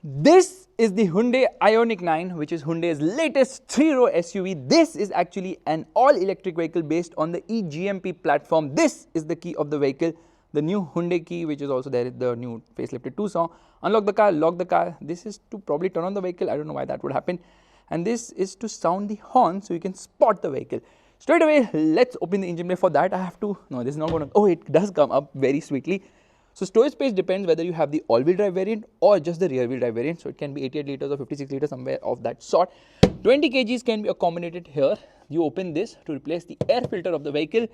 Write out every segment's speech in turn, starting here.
This is the Hyundai IONIQ 9, which is Hyundai's latest 3-row SUV. This is actually an all-electric vehicle based on the eGMP platform. This is the key of the vehicle, the new Hyundai key, which is also there in the new facelifted Tucson. Unlock the car, lock the car. This is to probably turn on the vehicle. I don't know why that would happen. And this is to sound the horn so you can spot the vehicle. Straight away, let's open the engine bay. For that, I have to, no, this is not going to, oh, it does come up very sweetly. So storage space depends whether you have the all-wheel drive variant or just the rear-wheel drive variant. So it can be 88 liters or 56 liters, somewhere of that sort. 20 kgs can be accommodated here. You open this to replace the air filter of the vehicle,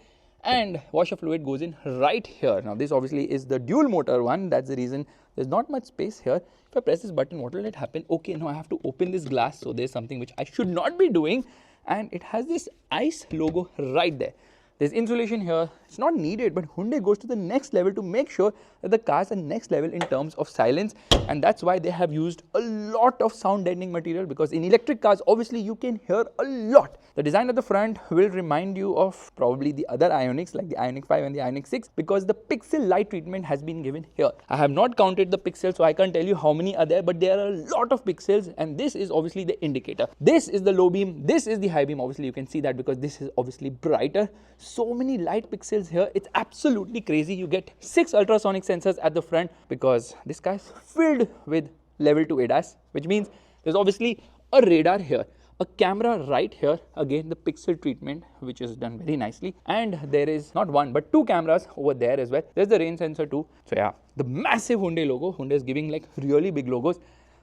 and washer fluid goes in right here. Now this obviously is the dual motor one. That's the reason there's not much space here. If I press this button, what will it happen? Okay, now I have to open this glass. So there's something which I should not be doing. And it has this ICE logo right there. There's insulation here. It's not needed, but Hyundai goes to the next level to make sure that the cars are next level in terms of silence. And that's why they have used a lot of sound deadening material, because in electric cars, obviously you can hear a lot. The design at the front will remind you of probably the other IONIQs like the IONIQ 5 and the IONIQ 6, because the pixel light treatment has been given here. I have not counted the pixels, so I can't tell you how many are there, but there are a lot of pixels, and this is obviously the indicator. This is the low beam. This is the high beam. Obviously you can see that because this is obviously brighter. So many light pixels here. It's absolutely crazy. You get 6 ultrasonic sensors at the front because this car is filled with level 2 ADAS, which means there's obviously a radar here, a camera right here, again the pixel treatment which is done very nicely, and there is not one but 2 cameras over there as well. There's the rain sensor too. So yeah, the massive Hyundai logo. Hyundai is giving like really big logos.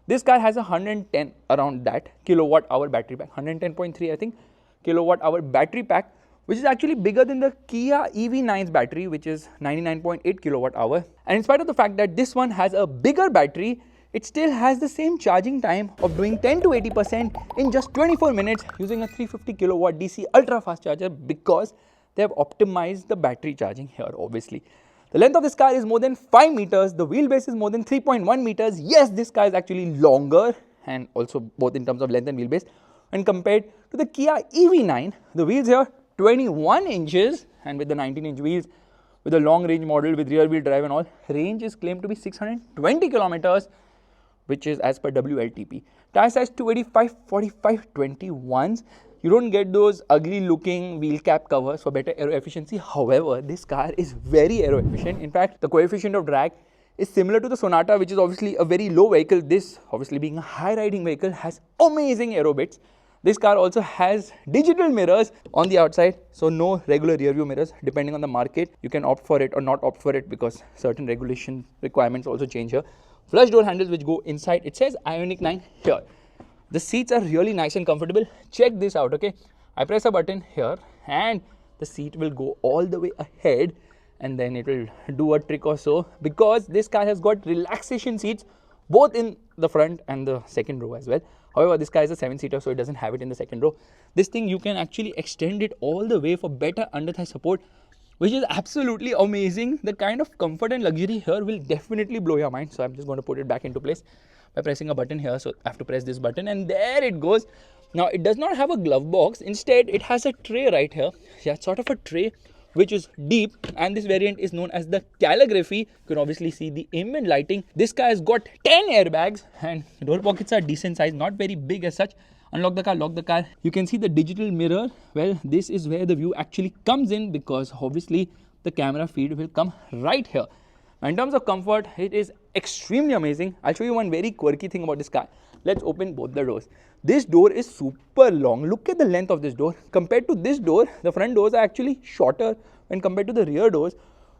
This car has a 110 around that kilowatt hour battery pack, 110.3 I think kilowatt hour battery pack, which is actually bigger than the Kia EV9's battery, which is 99.8 kilowatt hour. And in spite of the fact that this one has a bigger battery, it still has the same charging time of doing 10 to 80% in just 24 minutes using a 350 kilowatt DC ultra fast charger, because they have optimized the battery charging here obviously. The length of this car is more than 5 meters. The wheelbase is more than 3.1 meters. Yes, this car is actually longer, and also both in terms of length and wheelbase. And compared to the Kia EV9, the wheels here 21 inches, and with the 19-inch wheels, with a long range model with rear wheel drive and all, range is claimed to be 620 kilometers, which is as per WLTP. Tire size 285/45/21s. You don't get those ugly looking wheel cap covers for better aero efficiency. However, this car is very aero efficient. In fact, the coefficient of drag is similar to the Sonata, which is obviously a very low vehicle. This, obviously being a high riding vehicle, has amazing aero bits. This car also has digital mirrors on the outside, so no regular rear view mirrors. Depending on the market, you can opt for it or not opt for it, because certain regulation requirements also change here. Flush door handles which go inside. It says IONIQ 9 here. The seats are really nice and comfortable. Check this out, okay? I press a button here and the seat will go all the way ahead, and then it will do a trick or so, because this car has got relaxation seats both in the front and the second row as well. However, this car is a 7-seater, so it doesn't have it in the second row. This thing, you can actually extend it all the way for better under-thigh support, which is absolutely amazing. The kind of comfort and luxury here will definitely blow your mind. So I'm just going to put it back into place by pressing a button here. So I have to press this button, and there it goes. Now, it does not have a glove box. Instead, it has a tray right here. Yeah, sort of a tray which is deep, and this variant is known as the calligraphy. You can obviously see the ambient lighting. This car has got 10 airbags, and door pockets are decent size, not very big as such. Unlock the car, lock the car. You can see the digital mirror. Well, this is where the view actually comes in, because obviously the camera feed will come right here. Now, in terms of comfort, it is extremely amazing. I'll show you one very quirky thing about this car. Let's open both the doors. This door is super long. Look at the length of this door. Compared to this door, the front doors are actually shorter when compared to the rear doors,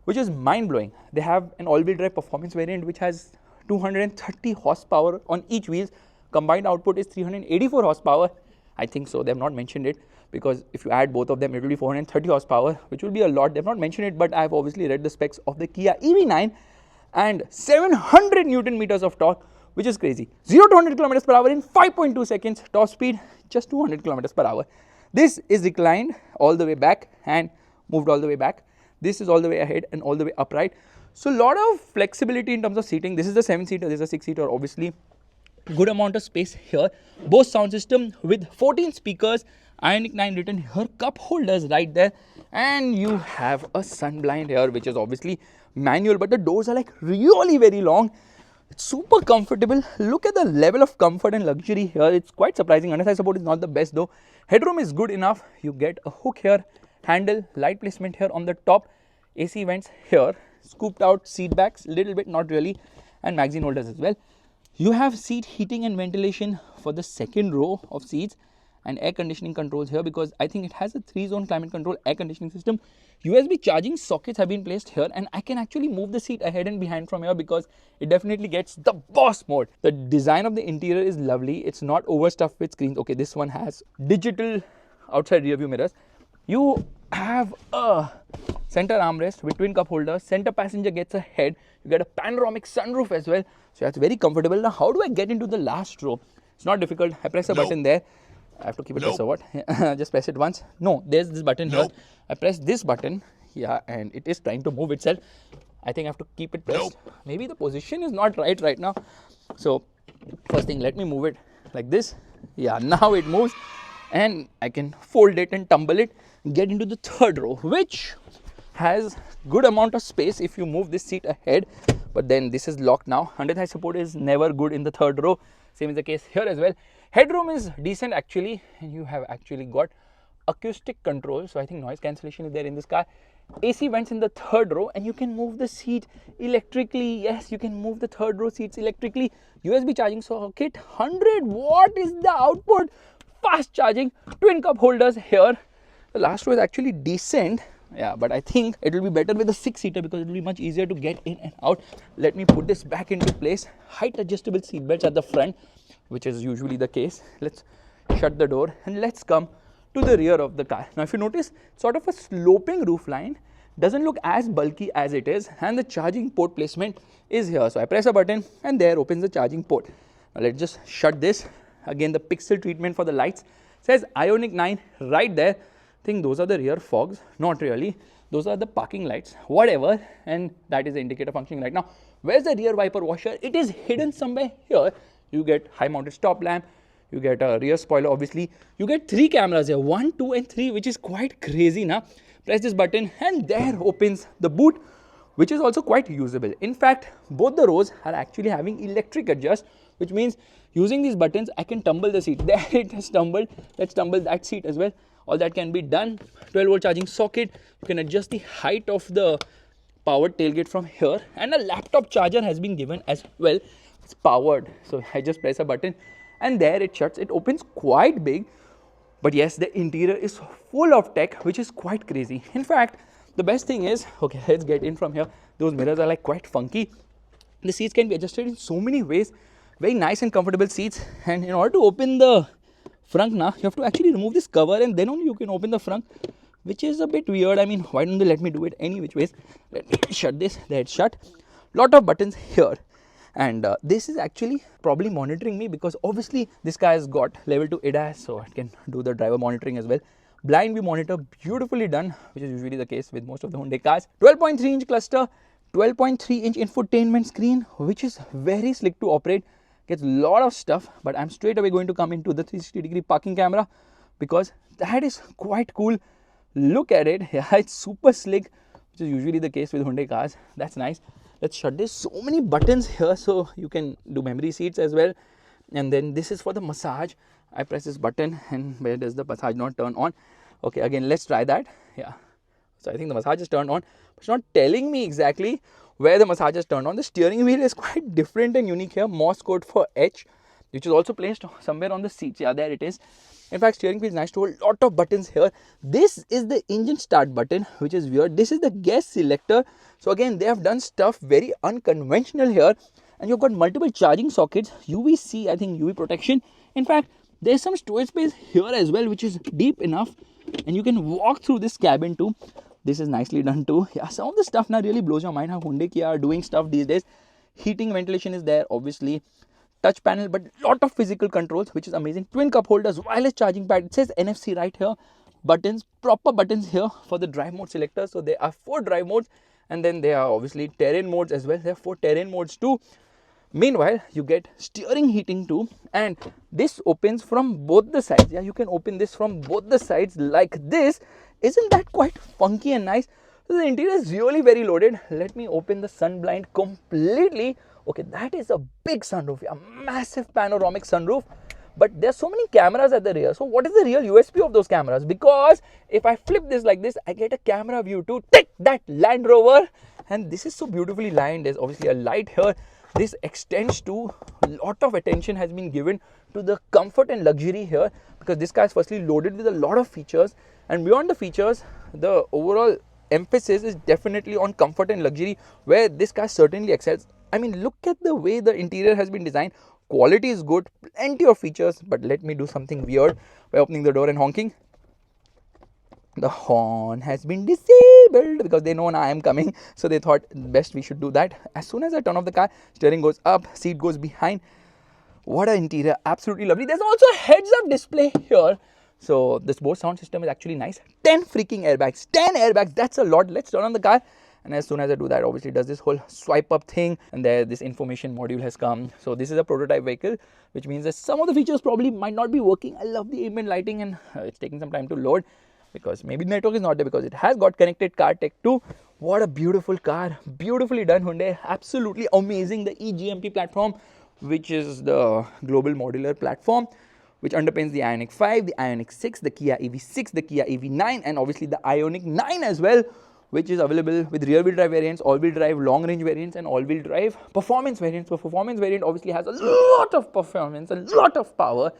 which is mind-blowing. They have an all-wheel drive performance variant which has 230 horsepower on each wheels. Combined output is 384 horsepower. I think so. They have not mentioned it, because if you add both of them, it will be 430 horsepower, which will be a lot. They have not mentioned it, but I have obviously read the specs of the Kia EV9, and 700 Newton meters of torque, which is crazy. 0 to 100 kilometers per hour in 5.2 seconds. Top speed just 200 kilometers per hour. This is reclined all the way back and moved all the way back. This is all the way ahead and all the way upright. So a lot of flexibility in terms of seating. This is the 7-seater. This is a 6-seater. Obviously, good amount of space here. Bose sound system with 14 speakers. IONIQ 9 written here. Cup holders right there. And you have a sun blind here, which is obviously manual, but the doors are like really very long. It's super comfortable. Look at the level of comfort and luxury here. It's quite surprising. Underside support is not the best though. Headroom is good enough. You get a hook here, handle, light placement here on the top, AC vents here, scooped out seat backs, little bit, not really, and magazine holders as well. You have seat heating and ventilation for the second row of seats, and air conditioning controls here because I think it has a 3-zone climate control air conditioning system. USB charging sockets have been placed here, and I can actually move the seat ahead and behind from here because it definitely gets the boss mode. The design of the interior is lovely. It's not overstuffed with screens. Okay, this one has digital outside rear view mirrors. You have a center armrest with twin cup holders. Center passenger gets a head. You get a panoramic sunroof as well. So that's very comfortable. Now, how do I get into the last row? It's not difficult. I press a button there. I have to keep it pressed or what? Just press it once. No, there's this button here. I press this button. Yeah, and it is trying to move itself. I think I have to keep it pressed. Maybe the position is not right now. So first thing, let me move it like this. Yeah, now it moves. And I can fold it and tumble it. Get into the third row, which has good amount of space if you move this seat ahead. But then this is locked now. Under thigh support is never good in the third row. Same is the case here as well. Headroom is decent actually, and you have actually got acoustic control. So I think noise cancellation is there in this car. AC vents in the third row, and you can move the seat electrically. Yes, you can move the third row seats electrically. USB charging socket, 100 watt is the output. Fast charging, twin cup holders here. The last row is actually decent. Yeah, but I think it will be better with a 6-seater because it will be much easier to get in and out. Let me put this back into place. Height adjustable seat belts at the front, which is usually the case. Let's shut the door and let's come to the rear of the car. Now, if you notice, sort of a sloping roof line, doesn't look as bulky as it is, and the charging port placement is here. So I press a button and there opens the charging port. Now let's just shut this. Again, the pixel treatment for the lights says IONIQ 9 right there. I think those are the rear fogs. Not really. Those are the parking lights, whatever, and that is the indicator functioning right now. Where's the rear wiper washer? It is hidden somewhere here. You get high mounted stop lamp. You get a rear spoiler, obviously. You get 3 cameras here, 1, 2 and 3, which is quite crazy now. Press this button and there opens the boot, which is also quite usable. In fact, both the rows are actually having electric adjust, which means using these buttons, I can tumble the seat. There it has tumbled. Let's tumble that seat as well. All that can be done. 12-volt charging socket. You can adjust the height of the powered tailgate from here, and a laptop charger has been given as well. It's powered, so I just press a button and there it shuts. It opens quite big, but yes, the interior is full of tech, which is quite crazy. In fact, the best thing is, okay, let's get in from here. Those mirrors are like quite funky. The seats can be adjusted in so many ways. Very nice and comfortable seats. And in order to open the front now, you have to actually remove this cover and then only you can open the front, which is a bit weird. I mean, why don't they let me do it any which ways? Let me shut this. There it's shut. Lot of buttons here. And this is actually probably monitoring me because obviously this car has got level 2 ADAS, so it can do the driver monitoring as well. Blind view monitor, beautifully done, which is usually the case with most of the Hyundai cars. 12.3-inch cluster, 12.3-inch infotainment screen, which is very slick to operate. Gets a lot of stuff, but I'm straight away going to come into the 360-degree parking camera because that is quite cool. Look at it. Yeah, it's super slick, which is usually the case with Hyundai cars. That's nice. Let's shut this. So many buttons here, so you can do memory seats as well. And then this is for the massage. I press this button and where does the massage not turn on? Okay, again, let's try that. Yeah. So I think the massage is turned on, but it's not telling me exactly where the massage is turned on. The steering wheel is quite different and unique here. Morse code for H, which is also placed somewhere on the seats. Yeah, there it is. In fact, steering wheel is nice to hold. Lot of buttons here. This is the engine start button, which is weird. This is the gas selector. So again, they have done stuff very unconventional here. And you've got multiple charging sockets, UVC, I think UV protection. In fact, there's some storage space here as well, which is deep enough. And you can walk through this cabin too. This is nicely done too. Yeah, some of the stuff now really blows your mind how Hyundai Kia are doing stuff these days. Heating, ventilation is there, obviously. Touch panel, but lot of physical controls, which is amazing. Twin cup holders, wireless charging pad. It says NFC right here. Buttons, proper buttons here for the drive mode selector. So there are 4 drive modes, and then there are obviously terrain modes as well. There are 4 terrain modes too. Meanwhile, you get steering heating too, and this opens from both the sides. Yeah, you can open this from both the sides like this. Isn't that quite funky and nice? So the interior is really very loaded. Let me open the sun blind completely. Okay, that is a big sunroof, a massive panoramic sunroof. But there's so many cameras at the rear. So what is the real USP of those cameras? Because if I flip this like this, I get a camera view to take that Land Rover. And this is so beautifully lined. There's obviously a light here. This extends to a lot of attention has been given to the comfort and luxury here, because this car is firstly loaded with a lot of features. And beyond the features, the overall emphasis is definitely on comfort and luxury, where this car certainly excels. I mean, look at the way the interior has been designed. Quality is good, plenty of features. But let me do something weird by opening the door and honking. The horn has been disabled because they know I am coming, so they thought best we should do that. As soon as I turn off the car, steering goes up, seat goes behind. What an interior, absolutely lovely. There's also a heads-up display here. So this Bose sound system is actually nice. 10 freaking airbags, 10 airbags, that's a lot. Let's turn on the car. And as soon as I do that, obviously it does this whole swipe up thing, and there this information module has come. So this is a prototype vehicle, which means that some of the features probably might not be working. I love the ambient lighting, and it's taking some time to load because maybe the network is not there, because it has got connected car tech too. What a beautiful car, beautifully done Hyundai, absolutely amazing. The eGMP platform, which is the global modular platform, which underpins the IONIQ 5, the IONIQ 6, the Kia EV6, the Kia EV9, and obviously the IONIQ 9 as well, which is available with rear-wheel drive variants, all-wheel drive long-range variants, and all-wheel drive performance variants. The performance variant obviously has a lot of performance, a lot of power,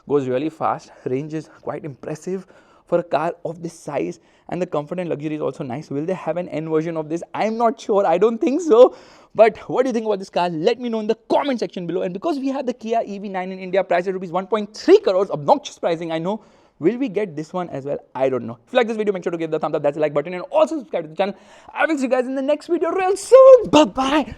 goes really fast, range is quite impressive for a car of this size, and the comfort and luxury is also nice. Will they have an N version of this? I'm not sure, I don't think so. But what do you think about this car? Let me know in the comment section below. And because we have the Kia EV9 in India, priced at rupees 1.3 crores, obnoxious pricing, I know. Will we get this one as well? I don't know. If you like this video, make sure to give the thumbs up, that's the like button, and also subscribe to the channel. I will see you guys in the next video real soon. Bye-bye.